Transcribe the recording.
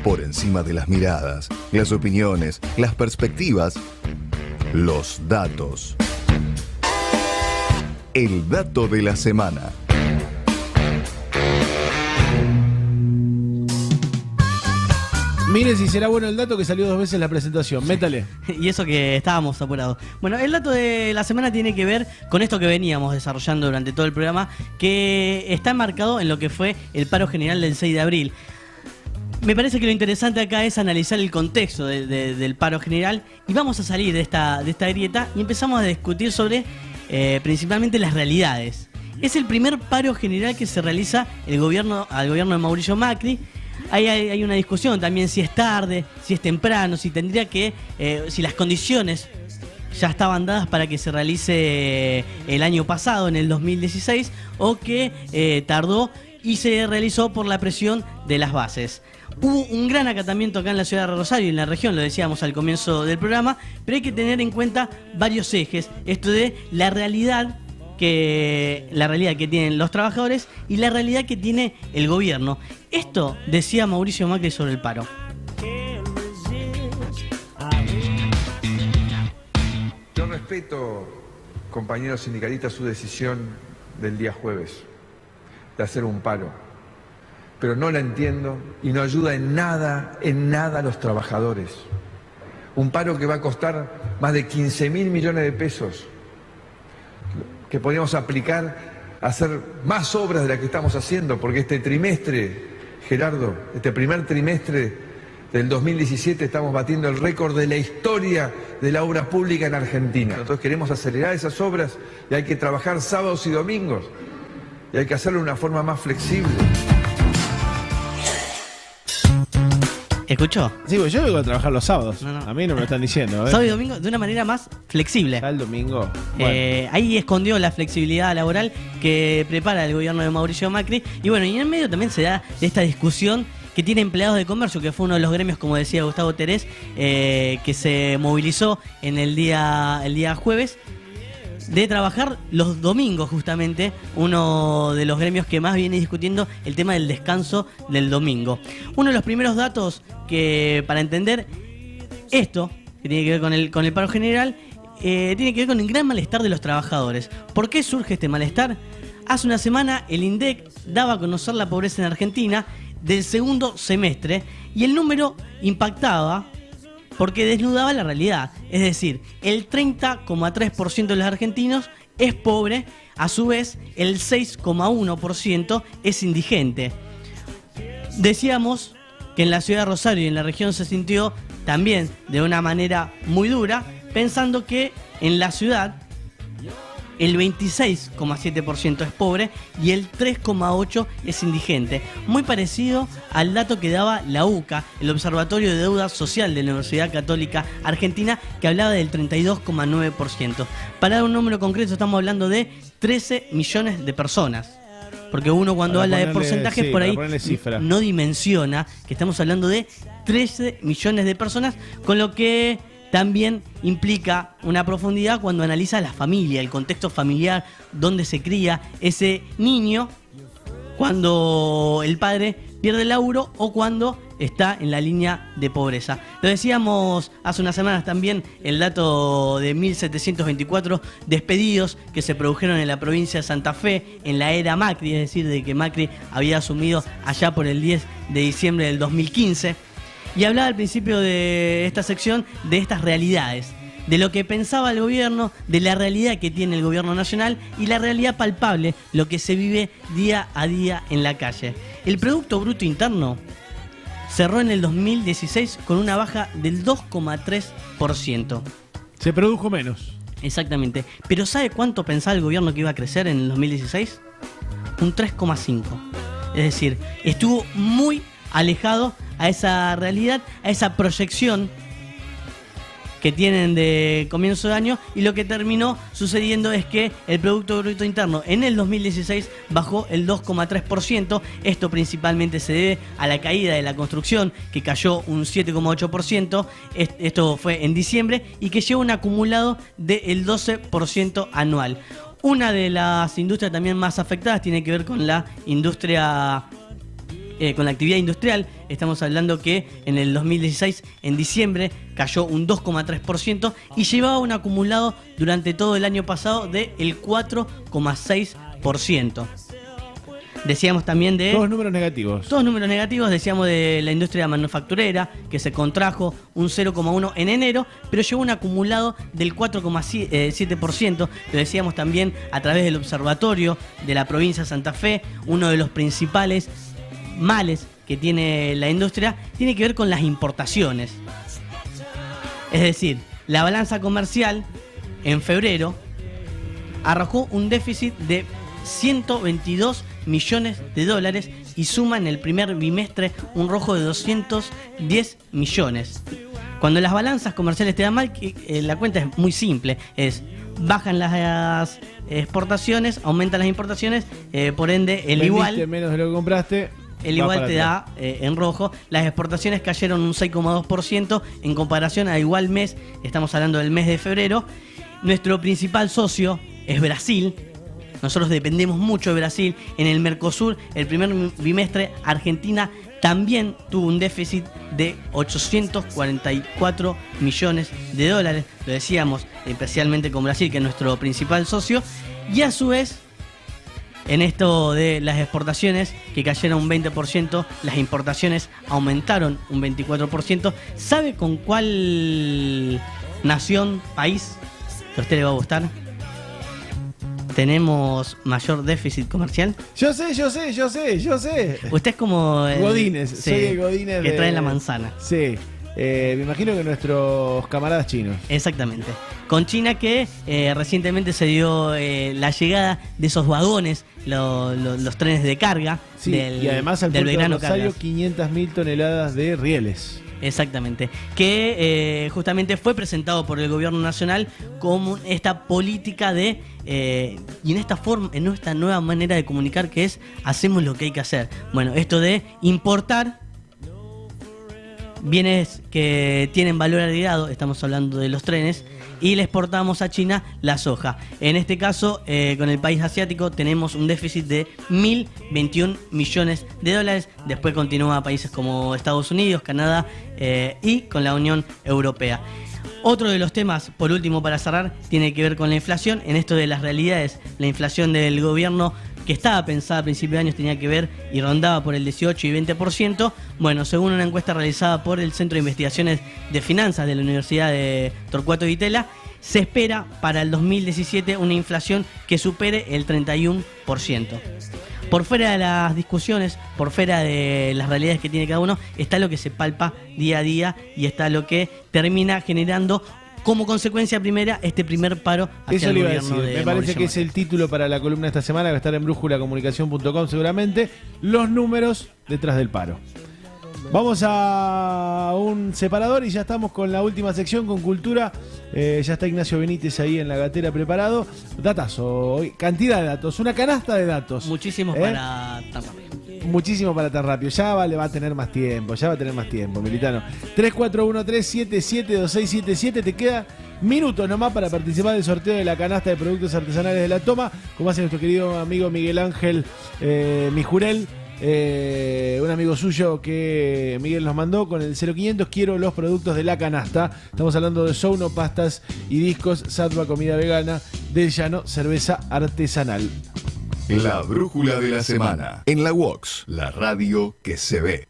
Por encima de las miradas, las opiniones, las perspectivas, los datos. El dato de la semana. Mire si será bueno el dato que salió 2 veces en la presentación. Métale. Y eso que estábamos apurados. Bueno, el dato de la semana tiene que ver con esto que veníamos desarrollando durante todo el programa, que está enmarcado en lo que fue el paro general del 6 de abril. Me parece que lo interesante acá es analizar el contexto del paro general, y vamos a salir de esta grieta y empezamos a discutir sobre principalmente las realidades. Es el primer paro general que se realiza al gobierno de Mauricio Macri. Hay una discusión también si es tarde, si es temprano, si tendría que, si las condiciones ya estaban dadas para que se realice el año pasado, en el 2016, o que tardó y se realizó por la presión de las bases. Hubo un gran acatamiento acá en la ciudad de Rosario y en la región, lo decíamos al comienzo del programa, pero hay que tener en cuenta varios ejes, esto de la realidad que tienen los trabajadores y la realidad que tiene el gobierno. Esto decía Mauricio Macri sobre el paro. Yo respeto, compañeros sindicalistas, su decisión del día jueves de hacer un paro, pero no la entiendo y no ayuda en nada a los trabajadores. Un paro que va a costar más de 15.000 millones de pesos, que podríamos aplicar a hacer más obras de las que estamos haciendo, porque este trimestre, Gerardo, este primer trimestre del 2017 estamos batiendo el récord de la historia de la obra pública en Argentina. Nosotros queremos acelerar esas obras y hay que trabajar sábados y domingos y hay que hacerlo de una forma más flexible. ¿Escuchó? Sí, pues yo vengo a trabajar los sábados. No. A mí no me lo están diciendo. Sábado y domingo de una manera más flexible. Ya el domingo. Bueno. Ahí escondió la flexibilidad laboral que prepara el gobierno de Mauricio Macri. Y bueno, y en medio también se da esta discusión que tiene empleados de comercio, que fue uno de los gremios, como decía Gustavo Terés, que se movilizó en el día jueves, de trabajar los domingos, justamente, uno de los gremios que más viene discutiendo el tema del descanso del domingo. Uno de los primeros datos que, para entender esto, que tiene que ver con el paro general, tiene que ver con el gran malestar de los trabajadores. ¿Por qué surge este malestar? Hace una semana el INDEC daba a conocer la pobreza en Argentina del segundo semestre y el número impactaba porque desnudaba la realidad. Es decir, el 30,3% de los argentinos es pobre, a su vez el 6,1% es indigente. Decíamos que en la ciudad de Rosario y en la región se sintió también de una manera muy dura, pensando que en la ciudad el 26,7% es pobre y el 3,8% es indigente. Muy parecido al dato que daba la UCA, el Observatorio de Deuda Social de la Universidad Católica Argentina, que hablaba del 32,9%. Para dar un número concreto estamos hablando de 13 millones de personas. Porque uno cuando habla de porcentajes, sí, por ahí no dimensiona que estamos hablando de 13 millones de personas, con lo que también implica una profundidad cuando analiza la familia, el contexto familiar, donde se cría ese niño, cuando el padre pierde el laburo o cuando está en la línea de pobreza. Lo decíamos hace unas semanas también, el dato de 1.724 despedidos que se produjeron en la provincia de Santa Fe en la era Macri, es decir, de que Macri había asumido allá por el 10 de diciembre del 2015. Y hablaba al principio de esta sección de estas realidades, de lo que pensaba el gobierno, de la realidad que tiene el gobierno nacional y la realidad palpable, lo que se vive día a día en la calle. El Producto Bruto Interno cerró en el 2016 con una baja del 2,3%. Se produjo menos. Exactamente. Pero ¿sabe cuánto pensaba el gobierno que iba a crecer en el 2016? Un 3,5%. Es decir, estuvo muy alejado a esa realidad, a esa proyección que tienen de comienzo de año, y lo que terminó sucediendo es que el Producto Bruto Interno en el 2016 bajó el 2,3%. Esto principalmente se debe a la caída de la construcción, que cayó un 7,8%, esto fue en diciembre, y que lleva un acumulado del 12% anual. Una de las industrias también más afectadas tiene que ver con la industria con la actividad industrial. Estamos hablando que en el 2016, en diciembre, cayó un 2,3% y llevaba un acumulado durante todo el año pasado del 4,6%. Decíamos también de... Todos números negativos. Todos números negativos, decíamos de la industria manufacturera, que se contrajo un 0,1 en enero, pero llevó un acumulado del 4,7%. Lo decíamos también a través del observatorio de la provincia de Santa Fe. Uno de los principales males que tiene la industria tiene que ver con las importaciones. Es decir, la balanza comercial en febrero arrojó un déficit de 122 millones de dólares y suma en el primer bimestre un rojo de 210 millones. Cuando las balanzas comerciales te dan mal, la cuenta es muy simple, bajan las exportaciones, aumentan las importaciones, por ende el Vendiste igual menos de lo que compraste. El igual te da en rojo. Las exportaciones cayeron un 6,2% en comparación al igual mes. Estamos hablando del mes de febrero. Nuestro principal socio es Brasil. Nosotros dependemos mucho de Brasil. En el Mercosur, el primer bimestre, Argentina también tuvo un déficit de 844 millones de dólares. Lo decíamos especialmente con Brasil, que es nuestro principal socio. Y a su vez, en esto de las exportaciones, que cayeron un 20%, las importaciones aumentaron un 24%. ¿Sabe con cuál nación, país, que a usted le va a gustar, tenemos mayor déficit comercial? Yo sé. Usted es como el Godínez, sí, soy el Godínez que trae la manzana. Sí, me imagino que nuestros camaradas chinos. Exactamente. Con China, que recientemente se dio la llegada de esos vagones, los trenes de carga, Sí, del, y además al del puerto de Belgrano Rosario Cargas. 500.000 toneladas de rieles. Exactamente, que justamente fue presentado por el gobierno nacional como esta política de y en esta forma, en esta nueva manera de comunicar, que es hacemos lo que hay que hacer. Bueno, esto de importar bienes que tienen valor agregado, estamos hablando de los trenes, y le exportamos a China la soja. En este caso, con el país asiático tenemos un déficit de 1.021 millones de dólares. Después continúa países como Estados Unidos, Canadá y con la Unión Europea. Otro de los temas, por último para cerrar, tiene que ver con la inflación. En esto de las realidades, la inflación del gobierno, que estaba pensada a principios de años, tenía que ver y rondaba por el 18 y 20%. Bueno, según una encuesta realizada por el Centro de Investigaciones de Finanzas de la Universidad de Torcuato Di Tella, se espera para el 2017 una inflación que supere el 31%. Por fuera de las discusiones, por fuera de las realidades que tiene cada uno, está lo que se palpa día a día y está lo que termina generando como consecuencia primera este primer paro hacia Eso el le iba a gobierno decir. de Me parece Mauricio que es Macri. el título para la columna de esta semana, que va a estar en brújulacomunicación.com seguramente. Los números detrás del paro. Vamos a un separador y ya estamos con la última sección, con cultura. Ya está Ignacio Benítez ahí en la gatera preparado. Datazo, cantidad de datos, una canasta de datos. Muchísimos para tan rápido. Muchísimo para tan rápido. Ya va a tener más tiempo, Militano. 3413772677. Te queda minutos nomás para participar del sorteo de la canasta de productos artesanales de La Toma, como hace nuestro querido amigo Miguel Ángel Mijurel. Un amigo suyo que Miguel nos mandó con el 0500. Quiero los productos de la canasta. Estamos hablando de Souno, pastas y discos, Satva, comida vegana, Del Llano, cerveza artesanal. La brújula de la semana. En la UOX, la radio que se ve.